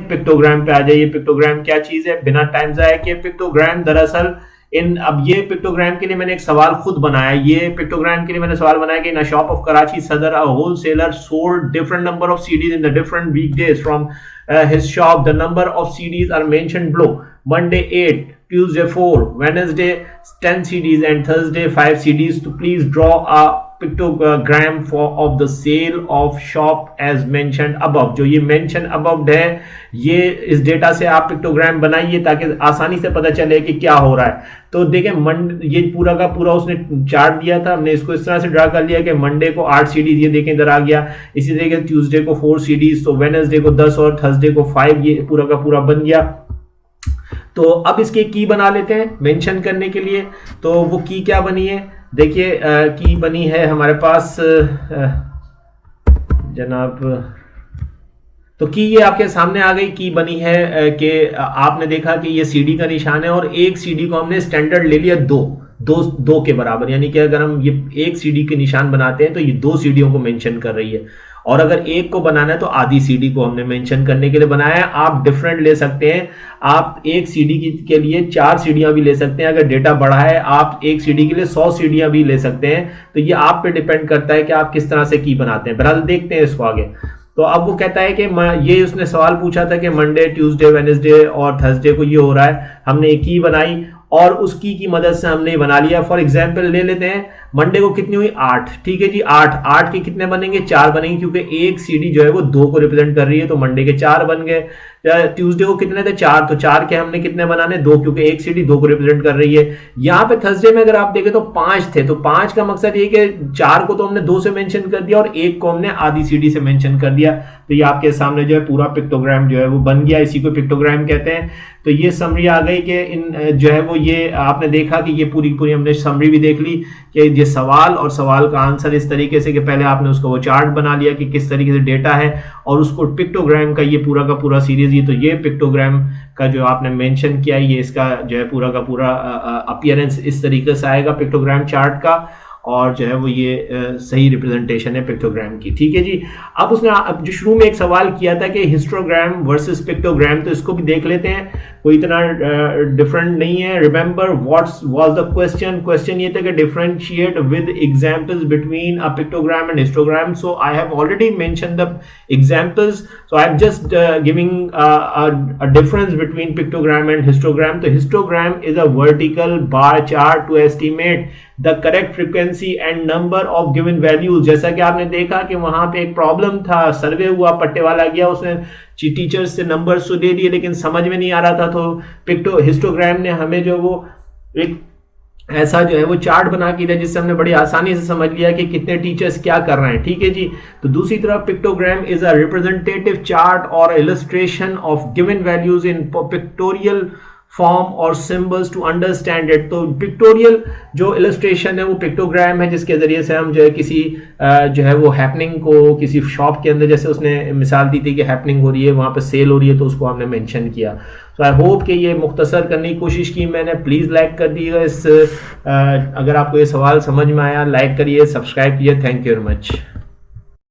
Pictogram पे आ जाइए। Pictogram क्या चीज है, बिना टाइम जाए कि पिक्टोग्राम दरअसल अब ये पिक्टोग्राम के लिए मैंने एक सवाल खुद बनाया। ये पिक्टोग्राम के लिए मैंने सवाल बनाया कि इन अ शॉप ऑफ कराची सदर अ wholesaler sold different number of CDs in the different weekdays from his shop. The number of CDs are mentioned below. Monday 8, Tuesday 4, Wednesday 10 CDs and Thursday 5 CDs. To please draw a pictogram of the sale of shop as mentioned above. जो ये mention above है, ये इस data से आप pictogram बनाइए ताकि आसानी से पता चले कि क्या हो रहा है। तो देखें ये पूरा का पूरा उसने चार्ट दिया था, हमने इसको इस तरह से ड्रा कर लिया कि मंडे को 8 सीडीज, ये देखें इधर आ गया। इसी तरीके ट्यूसडे को 4 सीडीज, तो वेडनेसडे को 10 और थर्सडे को 5, ये पूरा का पूरा बन गया। तो अब इसके की बना लेते हैं मेंशन करने के लिए। तो वो की क्या बनी है, देखिए की बनी है हमारे पास जनाब, तो की ये आपके सामने आ गई। की बनी है कि आपने देखा कि ये सीडी का निशान है और एक सीडी को हमने स्टैंडर्ड ले लिया दो के बराबर, यानी कि अगर हम ये एक सीडी के निशान बनाते हैं तो ये 2 सीडीओं को मेंशन कर रही है। और अगर एक को बनाना है तो आधी सीडी को हमने मेंशन करने के लिए बनाया है। आप डिफरेंट ले सकते हैं, आप एक सीडी के लिए 4 सीडियां भी ले सकते हैं। अगर डेटा बड़ा है आप एक सीडी के लिए 100 सीडियां भी ले सकते हैं। तो ये आप पे डिपेंड करता है कि आप किस तरह से की बनाते हैं। बहरहाल देखते हैं इसको आगे। तो अब वो कहता है कि ये उसने सवाल पूछा था कि मंडे, ट्यूसडे, वेडनेसडे और थर्सडे को ये हो रहा है। हमने एक की बनाई और उस की मदद से हमने बना लिया। फॉर एग्जांपल ले लेते हैं, मंडे को कितनी हुई 8, ठीक है जी 8 के कितने बनेंगे, 4 बनेंगे, क्योंकि एक सीडी जो है वो 2 को रिप्रेजेंट कर रही है, तो मंडे के 4 बन गए। ट्यूसडे को कितने थे 4, तो 4 के हमने कितने बनाने 2, क्योंकि एक सीडी 2 को रिप्रेजेंट कर रही है। यहाँ पे थर्सडे में अगर आप देखें तो 5 थे, तो 5 का मकसद ये कि 4 को तो हमने 2 से मेंशन कर दिया और 1 को हमने आधी सीडी से मेंशन कर दिया। तो ये आपके सामने जो है पूरा पिक्टोग्राम जो है वो बन गया, इसी को पिक्टोग्राम कहते हैं। तो ये समरी आ गई कि इन जो है वो ये आपने देखा कि ये पूरी हमने समरी भी देख ली कि ये सवाल और सवाल का आंसर इस तरीके से कि पहले आपने उसका वो चार्ट बना लिया कि किस तरीके से डेटा है और उसको पिक्टोग्राम का ये पूरा का पूरा सीरीज, ये तो ये पिक्टोग्राम का जो आपने मेंशन किया ये इसका जो है पूरा का पूरा अपीयरेंस इस तरीके से आएगा पिक्टोग्राम चार्ट का, और जो है वो ये सही रिप्रेजेंटेशन है पिक्टोग्राम की, ठीक है जी। अब उसने जो शुरू में एक सवाल किया था कि हिस्टोग्राम वर्सेस पिक्टोग्राम, तो इसको भी देख लेते हैं, कोई इतना डिफरेंट नहीं है। Remember what's was the question ये था कि differentiate with examples between a pictogram and histogram. So I have already mention the examples, so I am just giving a difference between pictogram and histogram. तो histogram is a vertical bar chart to estimate the correct frequency and number of given values. जैसा कि आपने देखा कि वहां पे एक problem था, सर्वे हुआ, पट्टे वाला गया, उसने टीचर्स से नंबर्स तो दे दिए लेकिन समझ में नहीं आ रहा था, तो हिस्टोग्राम ने हमें जो वो एक ऐसा जो है वो चार्ट बना के दिया जिससे हमने बड़ी आसानी से समझ लिया कि कितने टीचर्स क्या कर रहे हैं, ठीक है जी। तो दूसरी तरफ pictogram is a representative chart और illustration of given values in pictorial form और सिंबल्स टू अंडरस्टैंड इट। तो पिक्टोरियल जो इलस्ट्रेशन है वो पिक्टोग्राम है जिसके जरिए से हम जो है किसी जो है वो हैपनिंग को किसी शॉप के अंदर, जैसे उसने मिसाल दी थी कि हैपनिंग हो रही है, वहां पे सेल हो रही है, तो उसको हमने मेंशन किया। तो आई होप कि ये मुख्तसर करने की कोशिश की मैंने। प्लीज़ लाइक कर दिएगा इस अगर आपको ये सवाल समझ में आया, लाइक करिए, सब्सक्राइब कीजिए। Thank you very much.